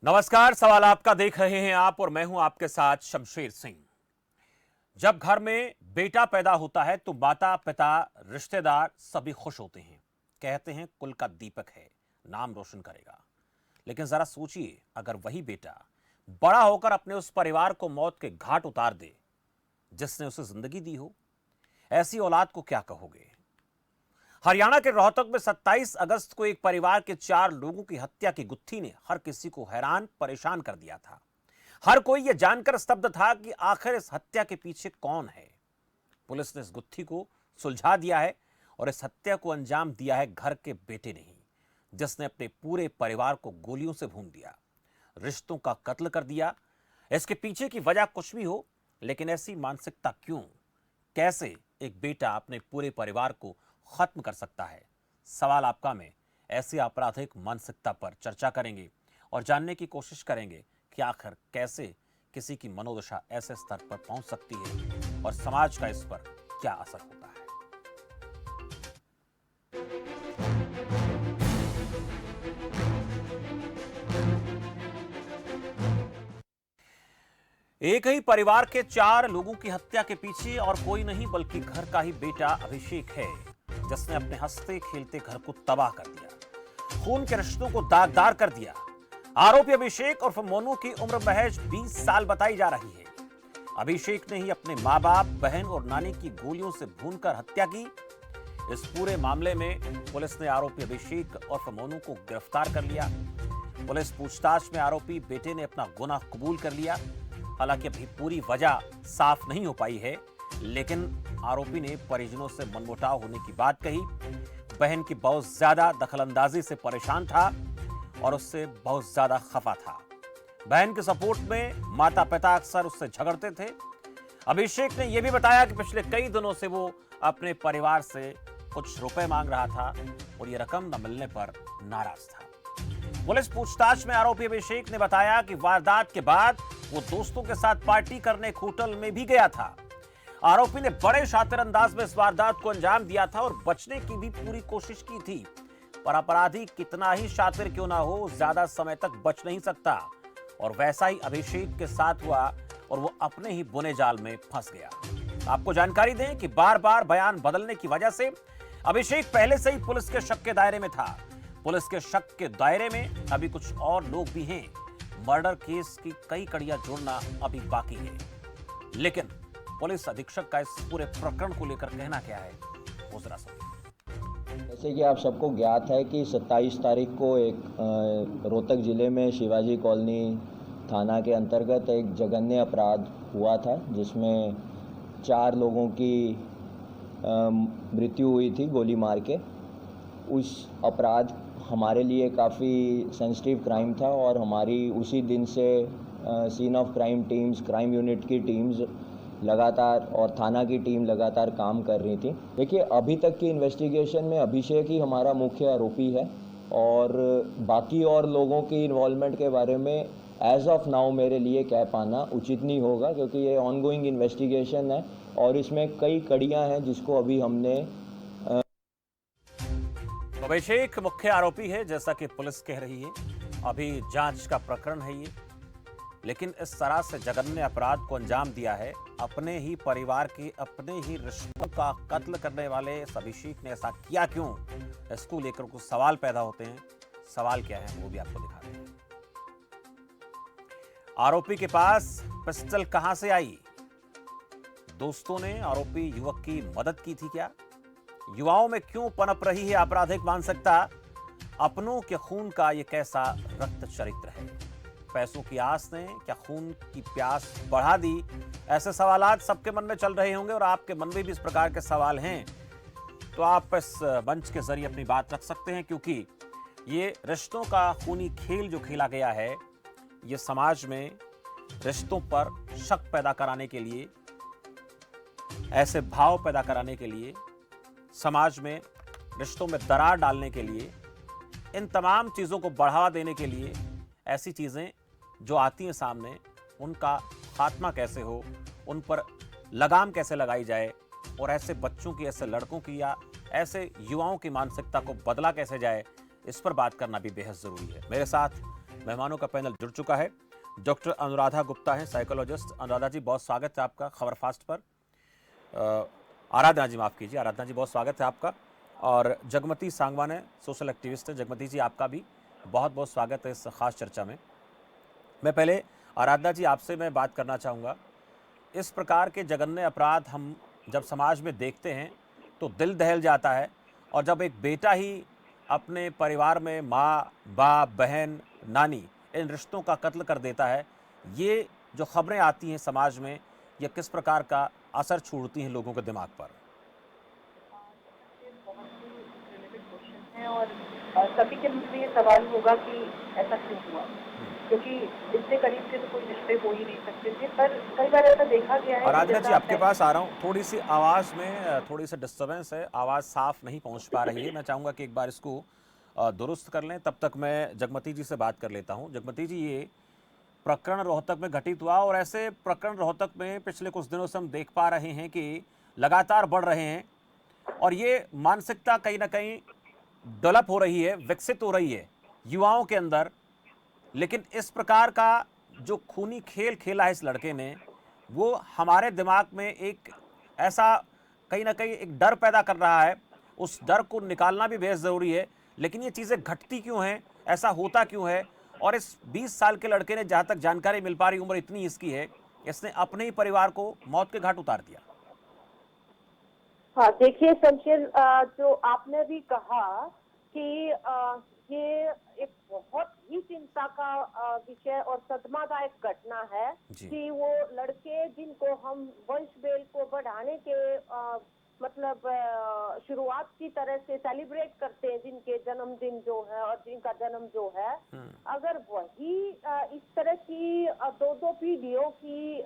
नमस्कार। सवाल आपका देख रहे हैं आप और मैं हूं आपके साथ शमशेर सिंह। जब घर में बेटा पैदा होता है तो माता पिता रिश्तेदार सभी खुश होते हैं। कहते हैं कुल का दीपक है, नाम रोशन करेगा। लेकिन जरा सोचिए, अगर वही बेटा बड़ा होकर अपने उस परिवार को मौत के घाट उतार दे जिसने उसे जिंदगी दी हो, ऐसी औलाद को क्या कहोगे? हरियाणा के रोहतक में 27 अगस्त को एक परिवार के 4 लोगों की हत्या की गुत्थी ने हर किसी को हैरान परेशान कर दिया था। हर कोई यह जानकर स्तब्ध था कि आखिर इस हत्या के पीछे कौन है। पुलिस ने इस गुत्थी को सुलझा दिया है और इस हत्या को अंजाम दिया है घर के बेटे ने ही, जिसने अपने पूरे परिवार को गोलियों से भून दिया, रिश्तों का कत्ल कर दिया। इसके पीछे की वजह कुछ भी हो, लेकिन ऐसी मानसिकता क्यों? कैसे एक बेटा अपने पूरे परिवार को खत्म कर सकता है? सवाल आपका में ऐसी आपराधिक मानसिकता पर चर्चा करेंगे और जानने की कोशिश करेंगे कि आखिर कैसे किसी की मनोदशा ऐसे स्तर पर पहुंच सकती है और समाज का इस पर क्या असर होता है। एक ही परिवार के 4 लोगों की हत्या के पीछे और कोई नहीं बल्कि घर का ही बेटा अभिषेक है, जिसने अपने हंसते खेलते घर को तबाह कर दिया, खून के रिश्तों को दागदार कर दिया। आरोपी अभिषेक और मोनू की उम्र महज 20 साल बताई जा रही है। अभिषेक ने ही अपने मां बाप, बहन और नानी की गोलियों से भूनकर हत्या की। इस पूरे मामले में पुलिस ने आरोपी अभिषेक और मोनू को गिरफ्तार कर लिया। पुलिस पूछताछ में आरोपी बेटे ने अपना गुनाह कबूल कर लिया। हालांकि अभी पूरी वजह साफ नहीं हो पाई है, लेकिन आरोपी ने परिजनों से मनमुटाव होने की बात कही। बहन की बहुत ज्यादा दखलंदाजी से परेशान था और उससे बहुत ज्यादा खफा था। बहन के सपोर्ट में माता पिता अक्सर उससे झगड़ते थे। अभिषेक ने यह भी बताया कि पिछले कई दिनों से वो अपने परिवार से कुछ रुपए मांग रहा था और यह रकम न मिलने पर नाराज था। पुलिस पूछताछ में आरोपी अभिषेक ने बताया कि वारदात के बाद वो दोस्तों के साथ पार्टी करने एक होटल में भी गया था। आरोपी ने बड़े शातिर अंदाज में इस वारदात को अंजाम दिया था और बचने की भी पूरी कोशिश की थी, पर अपराधी कितना ही शातिर क्यों ना हो, ज्यादा समय तक बच नहीं सकता। और वैसा ही अभिषेक के साथ हुआ और वो अपने ही बुने जाल में फंस गया। आपको जानकारी दें कि बार बार बयान बदलने की वजह से अभिषेक पहले से ही पुलिस के शक के दायरे में था। पुलिस के शक के दायरे में अभी कुछ और लोग भी हैं। मर्डर केस की कई कड़ियां जोड़ना अभी बाकी है, लेकिन पुलिस अधीक्षक का इस पूरे प्रकरण को लेकर कहना क्या है, वो जरा सुनिए। जैसे कि आप सबको ज्ञात है कि 27 तारीख को एक रोहतक ज़िले में शिवाजी कॉलोनी थाना के अंतर्गत एक जघन्य अपराध हुआ था, जिसमें 4 लोगों की मृत्यु हुई थी गोली मार के। उस अपराध हमारे लिए काफ़ी सेंसिटिव क्राइम था और हमारी उसी दिन से scene of crime teams, crime unit की टीम्स लगातार और थाना की टीम लगातार काम कर रही थी। देखिए, अभी तक की इन्वेस्टिगेशन में अभिषेक ही हमारा मुख्य आरोपी है और बाकी और लोगों की इन्वॉल्वमेंट के बारे में एज ऑफ नाउ मेरे लिए कह पाना उचित नहीं होगा, क्योंकि ये ऑनगोइंग इन्वेस्टिगेशन है और इसमें कई कड़ियां हैं जिसको अभी हमने। अभिषेक मुख्य आरोपी है, जैसा कि पुलिस कह रही है। अभी जांच का प्रकरण है ये, लेकिन इस तरह से जघन्य अपराध को अंजाम दिया है। अपने ही परिवार के, अपने ही रिश्तों का कत्ल करने वाले इस अभिषेक ने ऐसा किया क्यों? इसको लेकर कुछ सवाल पैदा होते हैं। सवाल क्या है वो भी आपको दिखाते हैं। आरोपी के पास पिस्टल कहां से आई? दोस्तों ने आरोपी युवक की मदद की थी क्या? युवाओं में क्यों पनप रही है आपराधिक मानसिकता? अपनों के खून का यह कैसा रक्त चरित्र है? पैसों की आस ने क्या खून की प्यास बढ़ा दी? ऐसे सवालात सबके मन में चल रहे होंगे और आपके मन में भी इस प्रकार के सवाल हैं, तो आप इस मंच के जरिए अपनी बात रख सकते हैं, क्योंकि ये रिश्तों का खूनी खेल जो खेला गया है, ये समाज में रिश्तों पर शक पैदा कराने के लिए, ऐसे भाव पैदा कराने के लिए, समाज में रिश्तों में दरार डालने के लिए, इन तमाम चीज़ों को बढ़ावा देने के लिए ऐसी चीज़ें जो आती हैं सामने, उनका खात्मा कैसे हो, उन पर लगाम कैसे लगाई जाए और ऐसे बच्चों की, ऐसे लड़कों की या ऐसे युवाओं की मानसिकता को बदला कैसे जाए, इस पर बात करना भी बेहद ज़रूरी है। मेरे साथ मेहमानों का पैनल जुड़ चुका है। डॉक्टर अनुराधा गुप्ता हैं, साइकोलॉजिस्ट। अनुराधा जी, बहुत स्वागत है आपका खबर फास्ट पर। आराधना जी, माफ़ कीजिए, आराधना जी, बहुत स्वागत है आपका। और जगमती सांगवान है, सोशल एक्टिविस्ट है। जगमती जी, आपका भी बहुत बहुत स्वागत है इस खास चर्चा में। मैं पहले आराधना जी आपसे मैं बात करना चाहूँगा, इस प्रकार के जघन्य अपराध हम जब समाज में देखते हैं तो दिल दहल जाता है। और जब एक बेटा ही अपने परिवार में माँ, बाप, बहन, नानी, इन रिश्तों का कत्ल कर देता है, ये जो खबरें आती हैं समाज में, ये किस प्रकार का असर छोड़ती हैं लोगों के दिमाग पर? बहुत ही रिलेटेड क्वेश्चन है और सभी के मन में ये सवाल होगा कि ऐसा क्यों हुआ, क्योंकि इतने करीब से तो कोई रिश्ते हो ही नहीं सकते थे। पर कई बार ऐसा देखा गया है कि आराधना जैसा जी, आपके आपने पास आ रहा हूँ। थोड़ी सी आवाज़ में थोड़ी सी डिस्टर्बेंस है, आवाज़ साफ नहीं पहुँच पा रही है। मैं चाहूँगा कि एक बार इसको दुरुस्त कर लें। तब तक मैं जगमती जी से बात कर लेता हूँ। जगमती जी, ये प्रकरण रोहतक में घटित हुआ और ऐसे प्रकरण रोहतक में पिछले कुछ दिनों से हम देख पा रहे हैं कि लगातार बढ़ रहे हैं। और ये मानसिकता कहीं ना कहीं डेवलप हो रही है, विकसित हो रही है युवाओं के अंदर। लेकिन इस प्रकार का जो खूनी खेल खेला है इस लड़के ने, वो हमारे दिमाग में एक ऐसा कहीं ना कहीं एक डर पैदा कर रहा है। उस डर को निकालना भी बेहद ज़रूरी है। लेकिन ये चीज़ें घटती क्यों हैं, ऐसा होता क्यों है? और इस 20 साल के लड़के ने, जहाँ तक जानकारी मिल पा रही, उम्र इतनी इसकी है, इसने अपने ही परिवार को मौत के घाट उतार दिया। हाँ, देखिए शमशेर, जो आपने भी कहा कि ये एक बहुत ही चिंता का विषय और सदमादायक घटना है जी। कि वो लड़के जिनको हम वंश बेल को बढ़ाने के मतलब शुरुआत की तरह से सेलिब्रेट करते हैं, जिनके जन्मदिन जो है और जिनका जन्म जो है, अगर वही इस तरह की दो दो पीढ़ियों की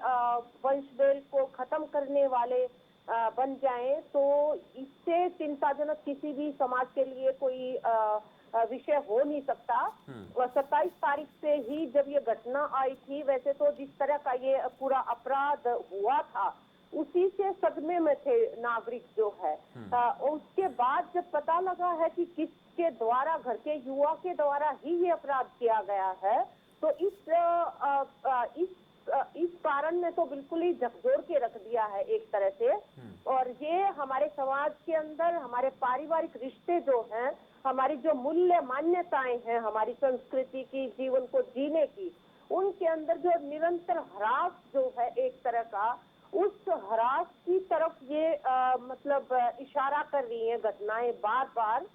वंश बेल को खत्म करने वाले बन जाएं, तो इससे चिंताजनक किसी भी समाज के लिए कोई विषय हो नहीं सकता। और 27 तारीख से ही जब ये घटना आई थी, वैसे तो जिस तरह का ये पूरा अपराध हुआ था, उसी से सदमे में थे नागरिक जो है। उसके बाद जब पता लगा है कि किसके द्वारा, घर के युवा के द्वारा ही ये अपराध किया गया है, तो इस कारण ने तो बिल्कुल ही झकझोर के रख दिया है एक तरह से। और ये हमारे समाज के अंदर हमारे पारिवारिक रिश्ते जो हैं, हमारी जो मूल्य मान्यताएं हैं, हमारी संस्कृति की, जीवन को जीने की, उनके अंदर जो निरंतर ह्रास जो है एक तरह का, उस ह्रास की तरफ ये मतलब इशारा कर रही है घटनाएं बार बार।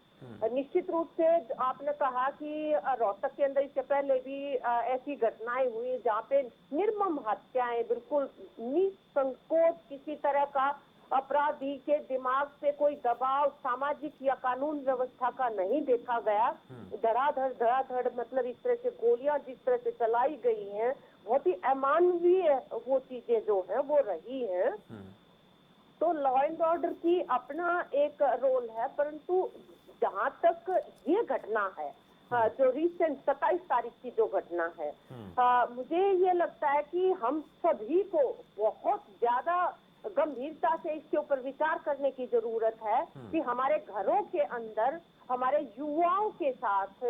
निश्चित रूप से आपने कहा कि रोहतक के अंदर इससे पहले भी ऐसी घटनाएं हुई जहाँ पे निर्मम हत्याएं, बिल्कुल निसंकोच किसी तरह का अपराधी के दिमाग से कोई दबाव सामाजिक या कानून व्यवस्था का नहीं देखा गया। धड़ाधड़ मतलब इस तरह से गोलियां जिस तरह से चलाई गई हैं, बहुत ही अमानवीय वो चीजें जो है वो रही हैं। तो लॉ एंड ऑर्डर की अपना एक रोल है, परंतु जहाँ तक ये घटना है, जो रिसेंट 27 तारीख की जो घटना है, मुझे ये लगता है कि हम सभी को बहुत ज्यादा गंभीरता से इसके ऊपर विचार करने की जरूरत है कि हमारे घरों के अंदर हमारे युवाओं के साथ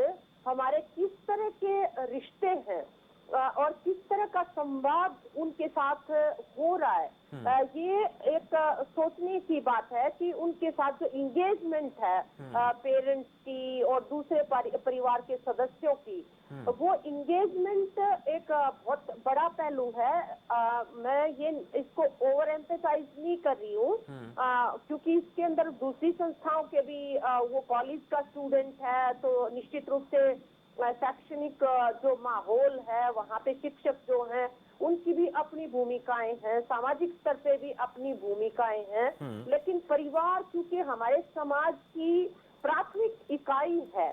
हमारे किस तरह के रिश्ते हैं और किस तरह का संवाद उनके साथ हो रहा है। ये एक सोचने की बात है कि उनके साथ जो इंगेजमेंट है पेरेंट्स की और दूसरे परिवार के सदस्यों की, वो इंगेजमेंट एक बहुत बड़ा पहलू है। मैं ये इसको ओवर एम्फेसाइज नहीं कर रही हूँ, क्योंकि इसके अंदर दूसरी संस्थाओं के भी वो कॉलेज का स्टूडेंट है, तो निश्चित रूप से शैक्षणिक जो माहौल है, वहाँ पे शिक्षक जो हैं उनकी भी अपनी भूमिकाएं हैं, सामाजिक स्तर पे भी अपनी भूमिकाएं हैं। लेकिन परिवार क्योंकि हमारे समाज की प्राथमिक इकाई है,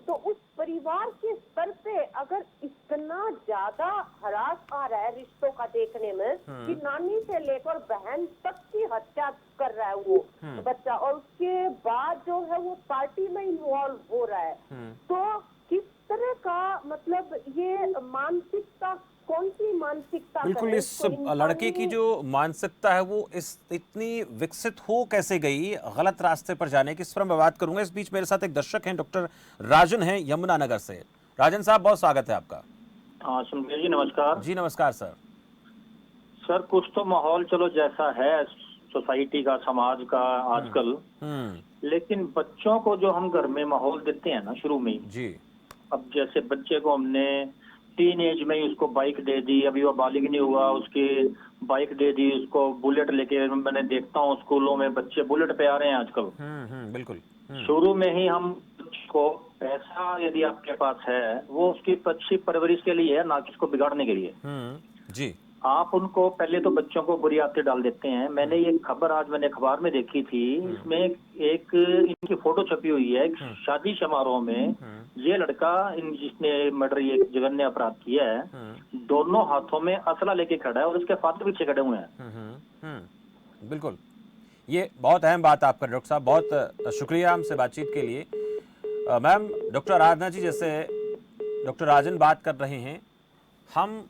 तो उस परिवार के स्तर पे अगर इतना ज्यादा हरास आ रहा है रिश्तों का देखने में कि नानी से लेकर बहन तक की हत्या कर रहा है वो बच्चा, और उसके बाद जो है वो पार्टी में इन्वॉल्व हो रहा है, तो किस तरह का मतलब ये मानसिकता, कौन सी मानसिकता? बिल्कुल, इस लड़के की जो मानसिकता है वो इस इतनी विकसित हो कैसे गई गलत रास्ते पर जाने की, इस पर मैं बात करूंगा। इस बीच मेरे साथ एक दर्शक हैं, डॉक्टर राजन हैं, यमुनानगर से। राजन साहब, बहुत स्वागत है आपका। हाँ सुनकर जी, नमस्कार। जी नमस्कार सर। सर कुछ तो माहौल चलो जैसा है सोसाइटी का, समाज का आजकल, लेकिन बच्चों को जो हम घर में माहौल देते हैं ना शुरू में ही, जी। अब जैसे बच्चे को हमने टीन एज में ही उसको बाइक दे दी, अभी वो बालिग नहीं हुआ उसकी बाइक दे दी, उसको बुलेट लेके, मैंने देखता हूँ स्कूलों में बच्चे बुलेट पे आ रहे हैं आजकल। बिल्कुल। शुरू में ही हम को पैसा यदि आपके पास है वो उसकी अच्छी परवरिश के लिए है, ना कि उसको बिगाड़ने के लिए। जी। आप उनको पहले तो बच्चों को बुरी आदतें डाल देते हैं। मैंने ये खबर आज मैंने अखबार में देखी थी, इसमें एक इनकी फोटो छपी हुई है, एक शादी समारोह में ये लड़का जिसने मर्डर, ये जघन्य अपराध किया है, दोनों हाथों में असला लेके खड़ा है और उसके फादर पीछे खड़े हुए हैं। बिल्कुल, ये बहुत अहम बात आपका डॉक्टर साहब, बहुत शुक्रिया हमसे बातचीत के लिए। मैम, डॉक्टर आराधना जी, जैसे डॉक्टर राजन बात कर रहे हैं, हम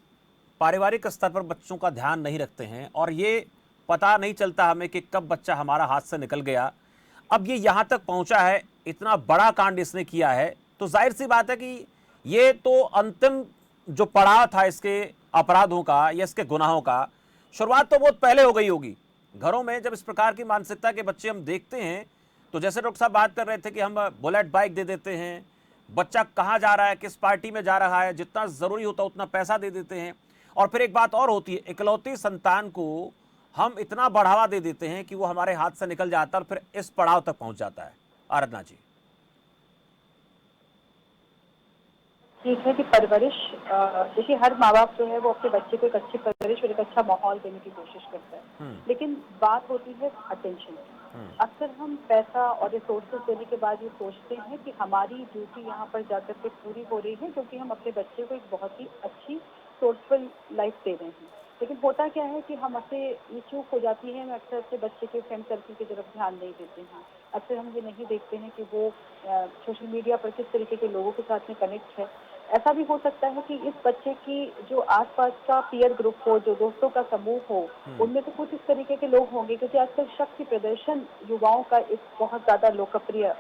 पारिवारिक स्तर पर बच्चों का ध्यान नहीं रखते हैं और ये पता नहीं चलता हमें कि कब बच्चा हमारा हाथ से निकल गया। अब ये यहाँ तक पहुँचा है, इतना बड़ा कांड इसने किया है, तो जाहिर सी बात है कि ये तो अंतिम जो पड़ाव था इसके अपराधों का या इसके गुनाहों का, शुरुआत तो बहुत पहले हो गई होगी। घरों में जब इस प्रकार की मानसिकता के बच्चे हम देखते हैं, तो जैसे डॉक्टर साहब बात कर रहे थे कि हम बुलेट बाइक दे देते हैं, बच्चा कहाँ जा रहा है, किस पार्टी में जा रहा है, जितना ज़रूरी होता है उतना पैसा दे देते हैं। और फिर एक बात और होती है, इकलौती संतान को हम इतना बढ़ावा दे देते हैं कि वो हमारे हाथ से निकल जाता है और फिर इस पड़ाव तक पहुंच जाता है। आराधना जी। ठीक है कि परवरिश, देखिए हर माँ बाप जो है वो अपने बच्चे को एक अच्छी परवरिश और एक अच्छा माहौल देने की कोशिश करता है, लेकिन बात होती है अटेंशन की। अक्सर हम पैसा और रिसोर्सेज देने के बाद ये सोचते हैं कि हमारी ड्यूटी यहाँ पर जाकर के पूरी हो रही है, क्योंकि हम अपने बच्चे को एक बहुत ही अच्छी सोर्सफुल लाइफ दे रहे हैं। लेकिन होता क्या है कि हम अपने ये चूक हो जाती है, हम अक्सर अपने बच्चे के फ्रेंड सर्कल की तरफ ध्यान नहीं देते हैं। अक्सर हम ये नहीं देखते हैं कि वो सोशल मीडिया पर किस तरीके के लोगों के साथ में कनेक्ट है। ऐसा भी हो सकता है कि इस बच्चे की जो आसपास का पीयर ग्रुप हो, जो दोस्तों का समूह हो, उनमें तो कुछ इस तरीके के लोग होंगे, क्योंकि आजकल शक्ति प्रदर्शन युवाओं का एक बहुत ज्यादा लोकप्रिय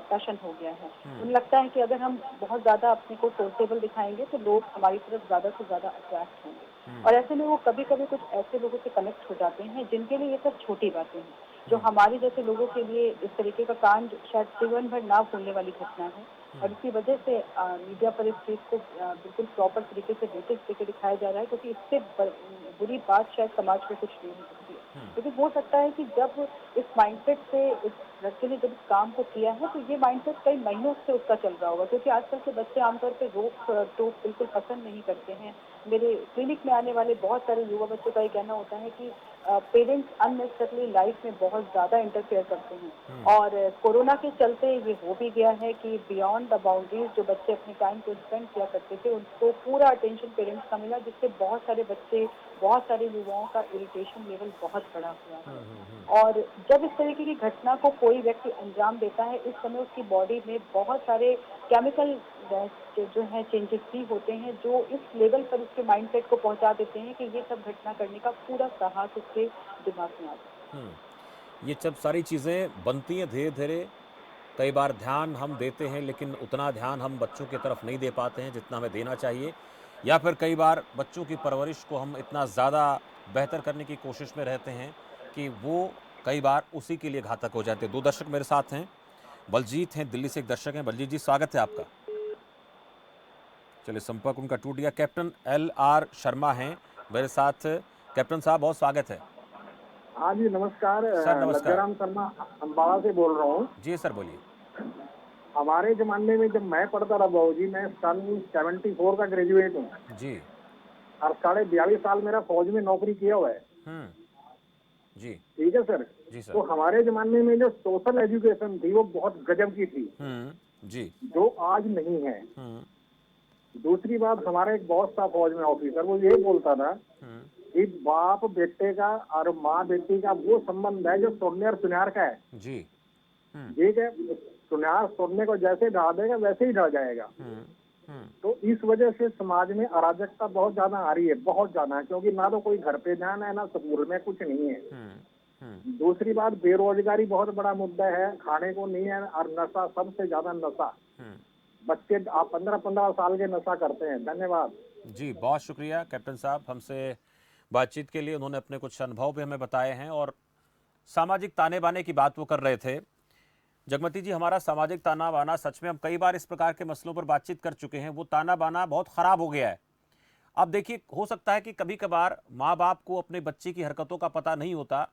पैशन हो गया है। उन्हें लगता है कि अगर हम बहुत ज्यादा अपने को सोर्सेबल दिखाएंगे तो लोग हमारी तरफ ज्यादा से ज्यादा अट्रैक्ट होंगे, और ऐसे में वो कभी कभी कुछ ऐसे लोगों से कनेक्ट हो जाते हैं जिनके लिए ये सब छोटी बातें हैं, जो हमारे जैसे लोगों के लिए इस तरीके का कांड शायद जीवन भर ना भूलने वाली घटना है। और इसी वजह से मीडिया पर इस चीज को बिल्कुल प्रॉपर तरीके से लेटेस्ट तरीके दिखाया जा रहा है, क्योंकि इससे बुरी बात शायद समाज में कुछ नहीं हो सकती है। क्योंकि हो सकता है कि जब इस माइंडसेट से इस लड़के ने जब इस काम को किया है तो ये माइंडसेट कई महीनों से उसका चल रहा होगा, क्योंकि आजकल के बच्चे आमतौर पर रोक टोक बिल्कुल पसंद नहीं करते हैं। मेरे क्लिनिक में आने वाले बहुत सारे युवा बच्चों का ये कहना होता है कि पेरेंट्स अननेसेसरली लाइफ में बहुत ज्यादा इंटरफेयर करते हैं, और कोरोना के चलते ये हो भी गया है कि बियॉन्ड द बाउंड्रीज जो बच्चे अपने टाइम को स्पेंड किया करते थे उनको पूरा अटेंशन पेरेंट्स का मिला, जिससे बहुत सारे बच्चे, बहुत सारे युवाओं का इरिटेशन लेवल बहुत बढ़ा हुआ है। और जब इस तरीके की घटना को कोई व्यक्ति अंजाम देता है, इस समय उसकी बॉडी में बहुत सारे केमिकल जो है चेंजेस भी होते हैं, जो इस लेवल पर उसके माइंडसेट को पहुंचा देते हैं कि ये सब घटना करने का पूरा साहस उसके दिमाग में आता है। ये जब सारी चीज़ें बनती हैं धीरे धीरे, कई बार ध्यान हम देते हैं लेकिन उतना ध्यान हम बच्चों की तरफ नहीं दे पाते हैं जितना हमें देना चाहिए, या फिर कई बार बच्चों की परवरिश को हम इतना ज़्यादा बेहतर करने की कोशिश में रहते हैं कि वो कई बार उसी के लिए घातक हो जाते हैं। 2 दर्शक मेरे साथ हैं, बलजीत हैं, दिल्ली से एक दर्शक हैं। बलजीत जी, स्वागत है आपका। चलिए, संपर्क उनका टूट गया। कैप्टन LR शर्मा हैं मेरे साथ। कैप्टन साहब, बहुत स्वागत है। हाँ जी, नमस्कार सर। नमस्कार। लज्जाराम शर्मा अम्बाड़ा से बोल रहा हूँ। जी सर, बोलिए। हमारे जमाने में जब मैं पढ़ता था बाबूजी, मैं सन 74 का ग्रेजुएट हूँ जी। और 42.5 साल मेरा फौज में नौकरी किया हुआ है। जी। ठीक है सर। जी सर। तो हमारे जमाने में जो सोशल एजुकेशन थी वो बहुत गजब की थी, जी। जो आज नहीं है। दूसरी बात, हमारा एक बॉस था फौज में ऑफिसर, वो ये बोलता था कि बाप बेटे का और माँ बेटी का वो संबंध है जो सोने और सुनार का है। जी। ठीक है, सुनार सोने को जैसे ढा देगा वैसे ही ढह जाएगा। तो इस वजह से समाज में अराजकता बहुत ज्यादा आ रही है, बहुत ज्यादा, क्योंकि ना तो कोई घर पे ध्यान है, ना स्कूल में कुछ नहीं है। दूसरी बात, बेरोजगारी बहुत बड़ा मुद्दा है, खाने को नहीं है, और नशा, सबसे ज्यादा नशा। बच्चे आप 15-15 साल के नशा करते हैं। धन्यवाद। जी, बहुत शुक्रिया कैप्टन साहब, हमसे बातचीत के लिए। उन्होंने अपने कुछ अनुभव भी हमें बताए हैं और सामाजिक ताने-बाने की बात वो कर रहे थे। जगमती जी, हमारा सामाजिक ताना-बाना, सच में हम कई बार इस प्रकार के मसलों पर बातचीत कर चुके हैं, वो ताना-बाना बहुत ख़राब हो गया है। अब देखिए, हो सकता है कि कभी-कभार माँ-बाप को अपने बच्चे की हरकतों का पता नहीं होता।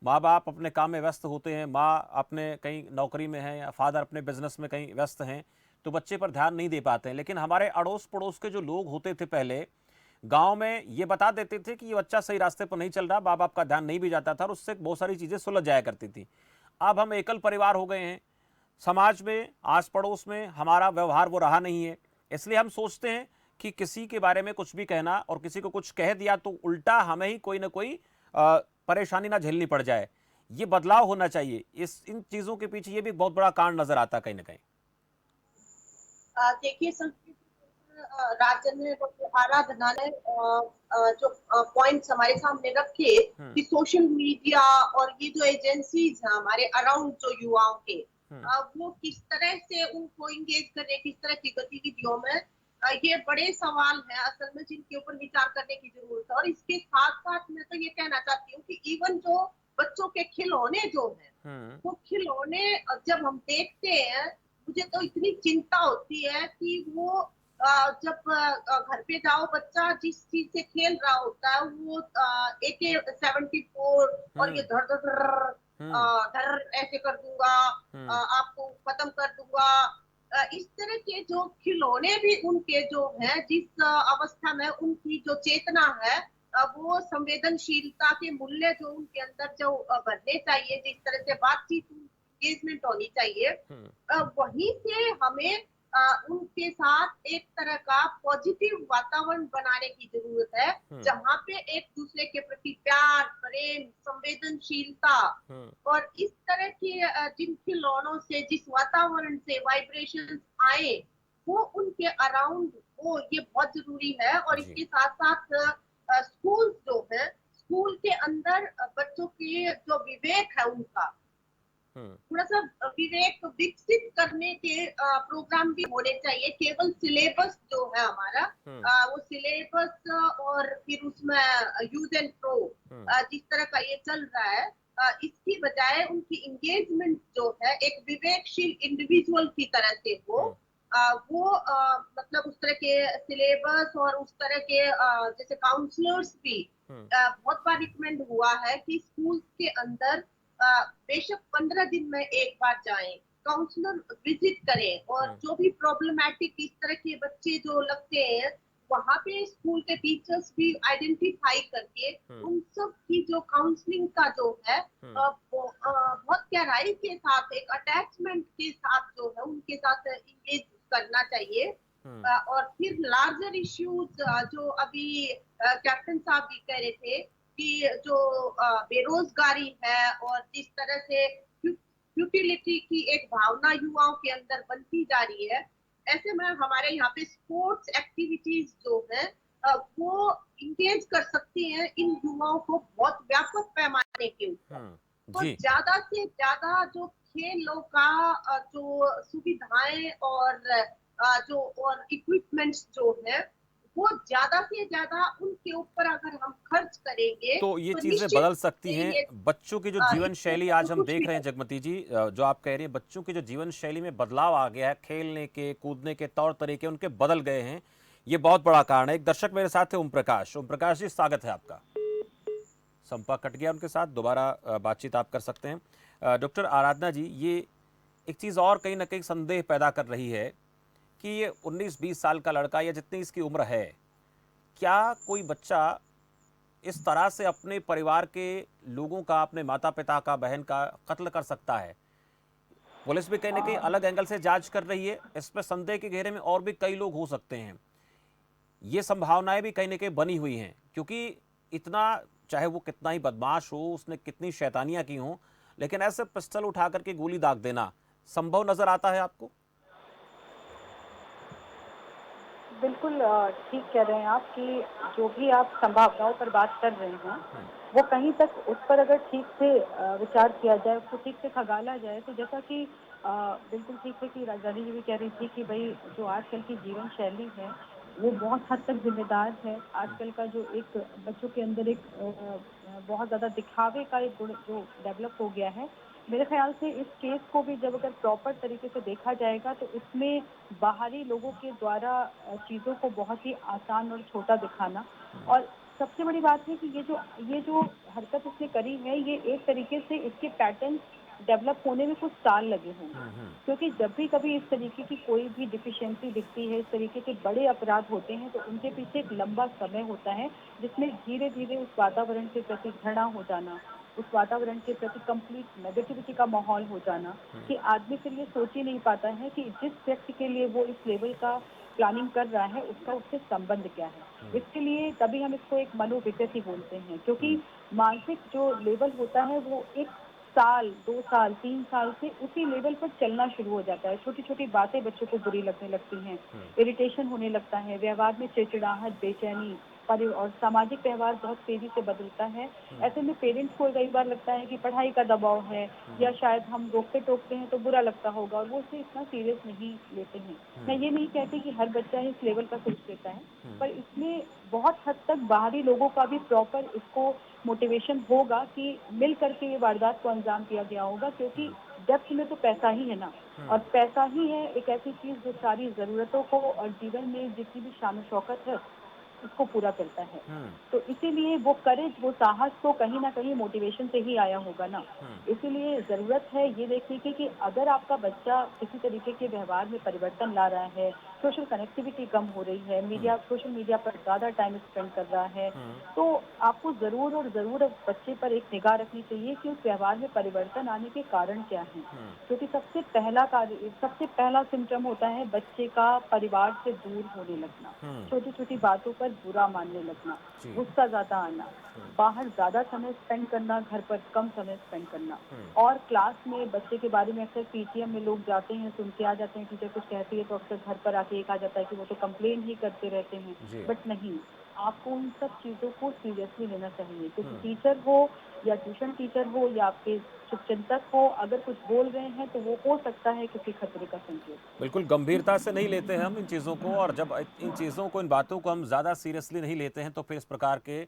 माँ-बाप अपने काम में व्यस्त होते हैं, माँ अपने कहीं नौकरी में है या फादर अपने बिजनेस में कहीं व्यस्त हैं, तो बच्चे पर ध्यान नहीं दे पाते हैं। लेकिन हमारे अड़ोस-पड़ोस के जो लोग होते थे पहले, गाँव में ये बता देते थे कि ये बच्चा सही रास्ते पर नहीं चल रहा, माँ-बाप का ध्यान नहीं भी जाता था और उससे बहुत सारी चीज़ें सुलझ जाया करती थी। अब हम एकल परिवार हो गए हैं, समाज में, आस-पड़ोस में हमारा व्यवहार वो रहा नहीं है, इसलिए हम सोचते हैं कि किसी के बारे में कुछ भी कहना और किसी को कुछ कह दिया तो उल्टा हमें ही कोई ना कोई परेशानी ना झेलनी पड़ जाए। ये बदलाव होना चाहिए। इन चीज़ों के पीछे ये भी बहुत बड़ा कारण नज़र आता है कहीं न कहीं। देखिए, संस्कृति राज्य को आराधना ने जो पॉइंट्स हमारे सामने रखे कि सोशल मीडिया और ये जो एजेंसीज हैं हमारे अराउंड जो युवाओं के वो किस तरह से उनको इंगेज करें, किस तरह की गतिविधियों में, ये बड़े सवाल हैं असल में जिनके ऊपर विचार करने की जरूरत है। और इसके साथ साथ मैं तो ये कहना चाहती हूँ कि इवन जो बच्चों के खिलौने जो हैं वो खिलौने जब हम देखते हैं, मुझे तो इतनी चिंता होती है कि वो जब घर पे जाओ, बच्चा जिस चीज से खेल रहा होता है वो AK-74 और ये धर धर धर ऐसे कर दूंगा, आपको खत्म कर दूंगा, इस तरह के जो खिलौने भी उनके जो है जिस अवस्था में उनकी जो चेतना है, वो संवेदनशीलता के मूल्य जो उनके अंदर जो भरने चाहिए, जिस तरह से बातचीत एंगेजमेंट होनी चाहिए, वहीं से हमें उनके साथ एक तरह का पॉजिटिव वातावरण बनाने की जरूरत है, जहाँ पे एक दूसरे के प्रति प्यार, प्रेम, संवेदनशीलता और इस तरह के जिन खिलौनों से, जिस वातावरण से वाइब्रेशंस आए, वो उनके अराउंड हो, ये बहुत जरूरी है। और इसके साथ साथ स्कूल जो है, स्कूल के अंदर बच्चों के जो विवेक है उनका थोड़ा सा विवेक विकसित करने के प्रोग्राम भी होने चाहिए। केवल सिलेबस जो है हमारा वो सिलेबस और फिर उसमें यूज एंड थ्रो जिस तरह का ये चल रहा है, इसकी बजाय उनकी एंगेजमेंट जो है एक विवेकशील इंडिविजुअल की तरह से हो, वो मतलब उस तरह के सिलेबस और उस तरह के जैसे काउंसलर्स भी बहुत बार रिकमेंड हुआ है कि स्कूल के अंदर बेशक 15 दिन में एक बार जाएं, काउंसलर विजिट करें और जो भी प्रॉब्लमैटिक इस तरह के बच्चे जो लगते हैं, वहाँ पे स्कूल के टीचर्स भी आइडेंटिफाई करके उन सब की जो काउंसलिंग का जो है वो बहुत गहराई के साथ, एक अटैचमेंट के साथ जो है उनके साथ इंगेज करना चाहिए। और फिर लार्जर इश्यूज जो अभी कैप्टन साहब भी कह रहे थे कि जो बेरोजगारी है और जिस तरह से फ्यूटिलिटी की एक भावना युवाओं के अंदर बनती जा रही है, ऐसे में हमारे यहाँ पे स्पोर्ट्स एक्टिविटीज जो है वो इंगेज कर सकती हैं इन युवाओं को बहुत व्यापक पैमाने के ऊपर। तो ज्यादा से ज्यादा जो खेलों का जो सुविधाएं और जो और इक्विपमेंट्स जो है वो ज्यादा से ज्यादा उनके ऊपर अगर हम खर्च करेंगे तो ये चीजें बदल सकती हैं। बच्चों की जो जीवन शैली आज हम देख रहे हैं जगमती जी, जो आप कह रही हैं बच्चों की जो जीवन शैली में बदलाव आ गया है, खेलने के कूदने के तौर तरीके उनके बदल गए हैं, ये बहुत बड़ा कारण है। एक दर्शक मेरे साथ है, ओम प्रकाश। ओम प्रकाश जी, स्वागत है आपका। संपर्क कट गया उनके साथ, दोबारा बातचीत आप कर सकते हैं। डॉक्टर आराधना जी, ये एक चीज़ और कहीं ना कहीं संदेह पैदा कर रही है कि ये 19-20 साल का लड़का या जितनी इसकी उम्र है, क्या कोई बच्चा इस तरह से अपने परिवार के लोगों का, अपने माता पिता का, बहन का कत्ल कर सकता है? पुलिस भी कहीं ना कहीं अलग एंगल से जांच कर रही है। इसमें संदेह के घेरे में और भी कई लोग हो सकते हैं। ये संभावनाएं भी कहीं ना कहीं बनी हुई हैं, क्योंकि इतना, चाहे वो कितना ही बदमाश हो, उसने कितनी शैतानियां की हों, लेकिन ऐसे पिस्टल उठा करके गोली दाग देना संभव नजर आता है आपको? बिल्कुल ठीक कह रहे हैं आप कि जो भी आप संभावनाओं पर बात कर रहे हैं वो कहीं तक उस पर अगर ठीक से विचार किया जाए, उसको ठीक से खंगाला जाए, तो जैसा कि बिल्कुल ठीक है कि राजधानी जी भी कह रही थी कि भाई जो आजकल की जीवन शैली है वो बहुत हद तक जिम्मेदार है। आजकल का जो एक बच्चों के अंदर एक बहुत ज़्यादा दिखावे का एक गुण जो डेवलप हो गया है, मेरे ख्याल से इस केस को भी जब अगर प्रॉपर तरीके से देखा जाएगा तो इसमें बाहरी लोगों के द्वारा चीज़ों को बहुत ही आसान और छोटा दिखाना, और सबसे बड़ी बात है कि ये जो हरकत इसने करी है, ये एक तरीके से इसके पैटर्न डेवलप होने में कुछ साल लगे होंगे, क्योंकि जब भी कभी इस तरीके की कोई भी डिफिशियंसी दिखती है, इस तरीके के बड़े अपराध होते हैं, तो उनके पीछे एक लंबा समय होता है जिसमें धीरे धीरे उस वातावरण के प्रति घृणा हो जाना, उस वातावरण के प्रति कंप्लीट नेगेटिविटी का माहौल हो जाना, कि आदमी फिर ये सोच ही नहीं पाता है कि जिस व्यक्ति के लिए वो इस लेवल का प्लानिंग कर रहा है उसका उससे संबंध क्या है। इसके लिए तभी हम इसको एक मनोविकृति बोलते हैं, क्योंकि मानसिक जो लेवल होता है वो एक साल 2 साल 3 साल से उसी लेवल पर चलना शुरू हो जाता है। छोटी छोटी बातें बच्चों को बुरी लगने लगती हैं, इरिटेशन होने लगता है, व्यवहार में चिड़चिड़ाहट, बेचैनी, और सामाजिक व्यवहार बहुत तेजी से बदलता है। ऐसे में पेरेंट्स को कई बार लगता है कि पढ़ाई का दबाव है या शायद हम रोकते टोकते हैं तो बुरा लगता होगा, और वो उसे इतना सीरियस नहीं लेते हैं। मैं ये नहीं कहती कि हर बच्चा इस लेवल का सोच लेता है, पर इसमें बहुत हद तक बाहरी लोगों का भी प्रॉपर इसको मोटिवेशन होगा कि मिल करके ये वारदात को अंजाम दिया गया होगा, क्योंकि डेप्थ में तो पैसा ही है ना, और पैसा ही है एक ऐसी चीज जो सारी जरूरतों को और जीवन में जितनी भी शान शौकत है उसको पूरा करता है। तो इसीलिए वो करेज, वो साहस तो कहीं ना कहीं मोटिवेशन से ही आया होगा ना। इसीलिए जरूरत है ये देखने की कि अगर आपका बच्चा किसी तरीके के व्यवहार में परिवर्तन ला रहा है, सोशल कनेक्टिविटी कम हो रही है, सोशल मीडिया पर ज्यादा टाइम स्पेंड कर रहा है, तो आपको जरूर और जरूर बच्चे पर एक निगाह रखनी चाहिए कि उस व्यवहार में परिवर्तन आने के कारण क्या है। क्योंकि सबसे पहला सिम्टम होता है बच्चे का परिवार से दूर होने लगना, छोटी छोटी बातों पर बुरा मानने लगना, गुस्सा ज्यादा आना, बाहर ज्यादा समय स्पेंड करना, घर पर कम समय स्पेंड करना, और क्लास में बच्चे के बारे में अक्सर पीटीएम में लोग जाते हैं, सुन के आ जाते हैं, टीचर कुछ कहती है तो अक्सर घर पर आके एक आ जाता है कि वो तो कंप्लेन ही करते रहते हैं। बट नहीं, आपको उन सब चीजों को सीरियसली लेना चाहिए, क्योंकि टीचर हो या ट्यूशन टीचर हो या आपके शुभचिंतक हो, अगर कुछ बोल रहे हैं तो वो हो सकता है किसी खतरे का संकेत। बिल्कुल गंभीरता से नहीं लेते हैं हम इन चीज़ों को, और जब इन चीज़ों को, इन बातों को हम ज़्यादा सीरियसली नहीं लेते हैं तो फिर इस प्रकार के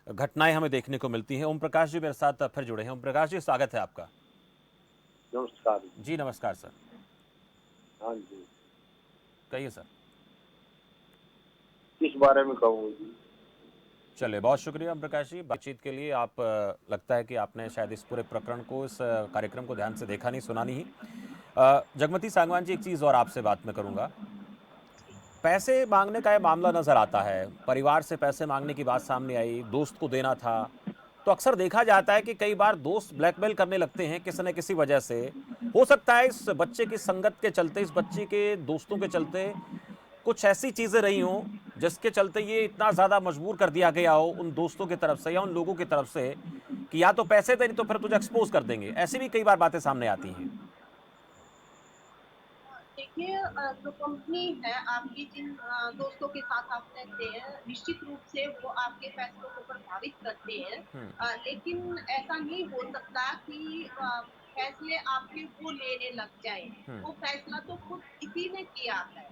घटनाएं हमें देखने को मिलती हैं। ओम प्रकाश जी मेरे साथ फिर जुड़े हैं। ओम प्रकाश जी, स्वागत है आपका। नमस्कार जी नमस्कार सर। हाँ जी, कहिए सर। किस बारे में कहूँ जी? चलिए, बहुत शुक्रिया ओम प्रकाश जी बातचीत के लिए। आप लगता है कि आपने शायद इस पूरे प्रकरण को, इस कार्यक्रम को ध्यान से देखा नहीं, सुना नहीं। जगमती सांगवान जी, एक चीज़ और आपसे बात मैं करूँगा। पैसे मांगने का ये मामला नजर आता है, परिवार से पैसे मांगने की बात सामने आई, दोस्त को देना था, तो अक्सर देखा जाता है कि कई बार दोस्त ब्लैकमेल करने लगते हैं किसी न किसी वजह से। हो सकता है इस बच्चे की संगत के चलते, इस बच्चे के दोस्तों के चलते कुछ ऐसी चीजें रही हों जिसके चलते ये इतना ज्यादा मजबूर कर दिया गया हो उन दोस्तों की तरफ से या उन लोगों की तरफ से कि या तो पैसे दे, नहीं तो फिर तुझे एक्सपोज कर देंगे। ऐसी भी कई बार बातें सामने आती हैं। देखिए, जो कंपनी है आपकी, जिन दोस्तों के साथ आप रहते हैं, निश्चित रूप से वो आपके फैसलों को प्रभावित करते हैं। लेकिन ऐसा नहीं हो सकता कि फैसले आपके वो लेने लग जाएं। वो फैसला तो खुद किसी ने किया है।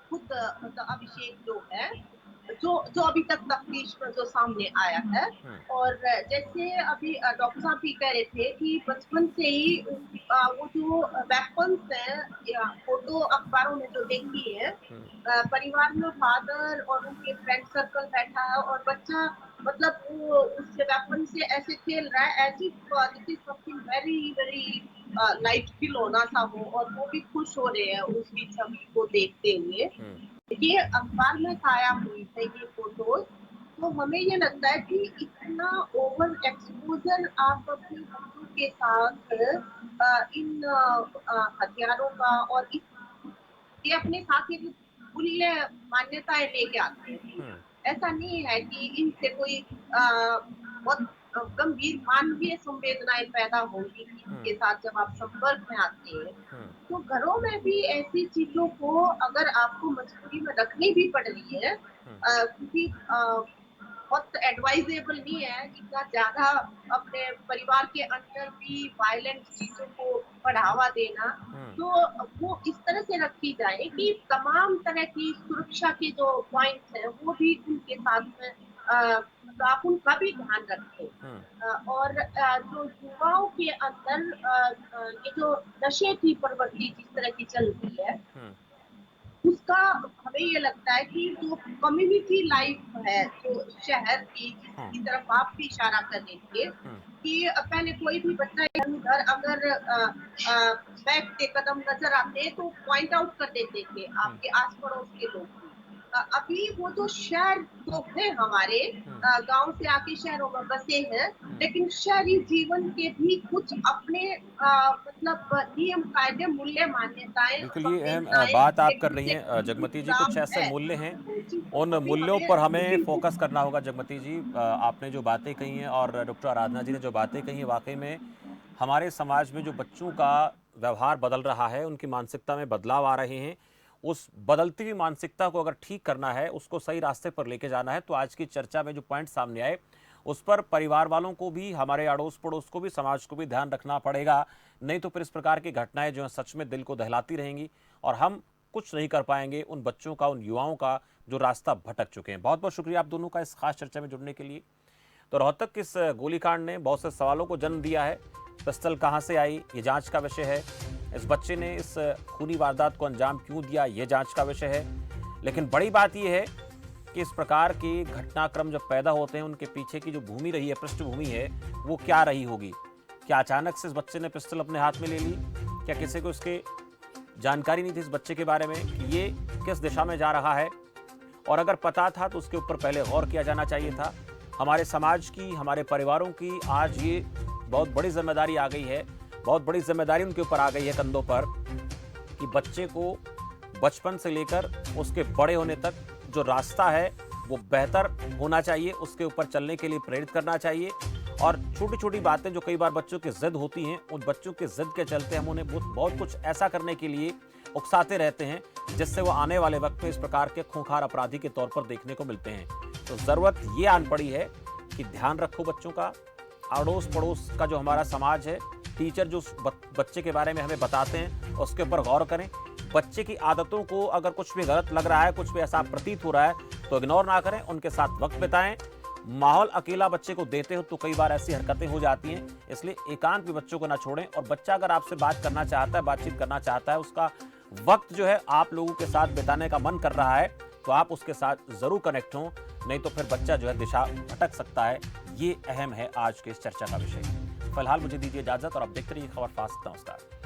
खुद मतलब अभिषेक जो है, जो जो अभी तक तफ्तीश में जो सामने आया है। और जैसे अभी डॉक्टर साहब भी कह रहे थे कि बचपन से ही वो जो वेपन्स है, या फोटो अखबारों में जो देखी है, परिवार में फादर और उनके फ्रेंड सर्कल बैठा है और बच्चा मतलब वो उस वेपन से ऐसे खेल रहा है, ऐसी this is something very very light खिलौना सा हो, और वो भी खुश हो रहे हैं उसकी छवि को देखते हुए। ये अखबार में छाया हुई है ये फोटोज, तो हमें ये लगता है कि इतना ओवर एक्सपोजर आप अपने बच्चों के साथ इन हथियारों का, और ये अपने साथ ये मूल्य मान्यताएं लेके आते हैं। ऐसा नहीं है कि इनसे कोई बहुत गंभीर मानवीय संवेदनाएं पैदा होंगी इनके साथ जब आप संपर्क में आते हैं। तो घरों में भी ऐसी चीजों को अगर आपको मजबूरी में रखनी भी पड़ रही है, क्योंकि बहुत एडवाइजेबल नहीं है इतना ज्यादा अपने परिवार के अंदर भी वायलेंट चीजों को बढ़ावा देना, तो वो इस तरह से रखी जाए कि तमाम तरह की सुरक्षा के जो पॉइंट्स हैं वो भी उनके साथ में तो आप उनका भी ध्यान रखें। और जो युवाओं के अंदर ये जो नशे की प्रवृत्ति जिस तरह की चल रही है, उसका हमें ये लगता है कि जो कम्युनिटी लाइफ है, जो शहर की जिसकी तरफ आप भी इशारा कर रहे थे कि पहले कोई भी बच्चा इधर अगर बैठते कदम नजर आते तो पॉइंट आउट कर देते थे आपके आस पड़ोस के लोग। अभी वो जो शहर जो है हमारे गांव से आके शहरों में बसे हैं, लेकिन शहरी जीवन के भी कुछ अपने मतलब नियम कायदे मूल्य मान्यताएं। बिल्कुल, ये अहम बात आप कर रही हैं जगमती जी। कुछ ऐसे मूल्य हैं, उन मूल्यों पर हमें फोकस करना होगा। जगमती जी, आपने जो बातें कही हैं और डॉक्टर आराधना जी ने जो बातें कही हैं, वाकई में हमारे समाज में जो बच्चों का व्यवहार बदल रहा है, उनकी मानसिकता में बदलाव आ रहे हैं। उस बदलती हुई मानसिकता को अगर ठीक करना है, उसको सही रास्ते पर लेके जाना है, तो आज की चर्चा में जो पॉइंट सामने आए उस पर परिवार वालों को भी, हमारे अड़ोस पड़ोस को भी, समाज को भी ध्यान रखना पड़ेगा। नहीं तो फिर इस प्रकार की घटनाएं जो हैं सच में दिल को दहलाती रहेंगी और हम कुछ नहीं कर पाएंगे उन बच्चों का, उन युवाओं का जो रास्ता भटक चुके हैं। बहुत बहुत शुक्रिया आप दोनों का इस खास चर्चा में जुड़ने के लिए। तो रोहतक के इस गोलीकांड ने बहुत से सवालों को जन्म दिया है। पिस्टल कहाँ से आई, ये जांच का विषय है। इस बच्चे ने इस खूनी वारदात को अंजाम क्यों दिया, ये जांच का विषय है। लेकिन बड़ी बात यह है कि इस प्रकार के घटनाक्रम जब पैदा होते हैं, उनके पीछे की जो भूमि रही है, पृष्ठभूमि है, वो क्या रही होगी। क्या अचानक से इस बच्चे ने पिस्टल अपने हाथ में ले ली? क्या किसी को इसके जानकारी नहीं थी इस बच्चे के बारे में कि ये किस दिशा में जा रहा है? और अगर पता था तो उसके ऊपर पहले गौर किया जाना चाहिए था। हमारे समाज की, हमारे परिवारों की आज ये बहुत बड़ी जिम्मेदारी आ गई है, बहुत बड़ी जिम्मेदारी उनके ऊपर आ गई है कंधों पर, कि बच्चे को बचपन से लेकर उसके बड़े होने तक जो रास्ता है वो बेहतर होना चाहिए, उसके ऊपर चलने के लिए प्रेरित करना चाहिए। और छोटी छोटी बातें जो कई बार बच्चों की जिद होती हैं, उन बच्चों की जिद के चलते हम उन्हें बहुत कुछ ऐसा करने के लिए उकसाते रहते हैं जिससे वो आने वाले वक्त में इस प्रकार के खूंखार अपराधी के तौर पर देखने को मिलते हैं। तो ज़रूरत ये आन पड़ी है कि ध्यान रखो बच्चों का, अड़ोस पड़ोस का जो हमारा समाज है, टीचर जो बच्चे के बारे में हमें बताते हैं उसके ऊपर गौर करें। बच्चे की आदतों को अगर कुछ भी गलत लग रहा है, कुछ भी ऐसा प्रतीत हो रहा है, तो इग्नोर ना करें, उनके साथ वक्त बिताएं। माहौल अकेला बच्चे को देते हो तो कई बार ऐसी हरकतें हो जाती हैं, इसलिए एकांत में बच्चों को ना छोड़ें। और बच्चा अगर आपसे बात करना चाहता है, बातचीत करना चाहता है, उसका वक्त जो है आप लोगों के साथ बिताने का मन कर रहा है, तो आप उसके साथ जरूर कनेक्ट हों, नहीं तो फिर बच्चा जो है दिशा भटक सकता है। ये अहम है आज के इस चर्चा का विषय। फिलहाल मुझे दीजिए इजाजत और आप देखते रहिए खबर फास्ट। नमस्कार।